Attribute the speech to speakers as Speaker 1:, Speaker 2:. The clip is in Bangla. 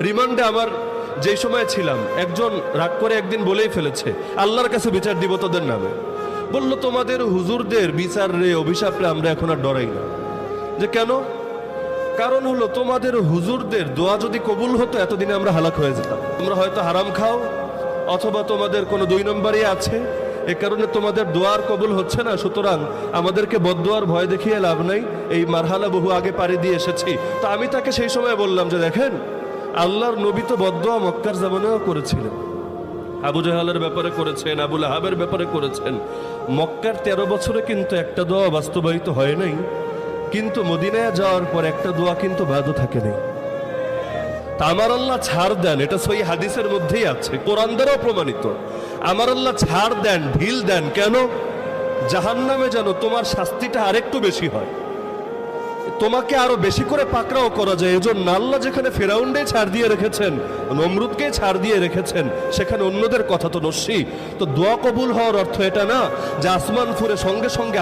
Speaker 1: রিমান্ডে আমার যেই সময় ছিলাম, একজন রাগ করে একদিন বলেই ফেলেছে, আল্লাহর কাছে বিচার দিব তোদের নামে। বলল, তোমাদের হুজুরদের বিচার রে, অভিশাপ রে আমরা এখন আর ডরাই না। যে কেন? কারণ হলো, তোমাদের হুজুরদের দোয়া যদি কবুল হতো এতদিনে আমরা হালাক হয়ে যেতাম। তোমরা হয়তো হারাম খাও, অথবা তোমাদের কোনো 2 নম্বরই আছে, এ কারণে তোমাদের দোয়ার কবুল হচ্ছে না। সুতরাং আমাদেরকে বদদোয়ার ভয় দেখিয়ে লাভ নাই, এই মারহালা বহু আগে পাড়ি দিয়ে এসেছি। তো আমি তাকে সেই সময় বললাম যে দেখেন, আল্লাহর নবী তো বদদোয়া মক্কার জামানেও করেছিলেন, আবু জাহালের ব্যাপারে করেছেন, আবু লাহাবের ব্যাপারে করেছেন। মক্কার 13 বছরে কিন্তু একটা দোয়া বাস্তবায়িত হয় নাই, কিন্তু মদিনায় যাওয়ার পর একটা দোয়া কিন্তু বাদও থাকে নাই। তা আমার আল্লাহ ছাড় দেন, এটা সহিহ হাদিসের মধ্যেই আছে, কোরআন দ্বারাও প্রমাণিত। আমার আল্লাহ ছাড় দেন, ঢিল দেন, কেন? জাহান্নামে যেন তোমার শাস্তিটা আরেকটু বেশি হয়, তোমাকে আরো বেশি করে পাকড়াও করা যায়। এজন্য আল্লাহ যেখানে ফেরাউনকে ছাড় দিয়ে রেখেছেন, নমরুদকে ছাড় দিয়ে রেখেছেন, সেখানে অন্যদের কথা তো নস্যি। তো দোয়া কবুল হওয়ার অর্থ এটা না যে আসমান ফুরে সঙ্গে সঙ্গে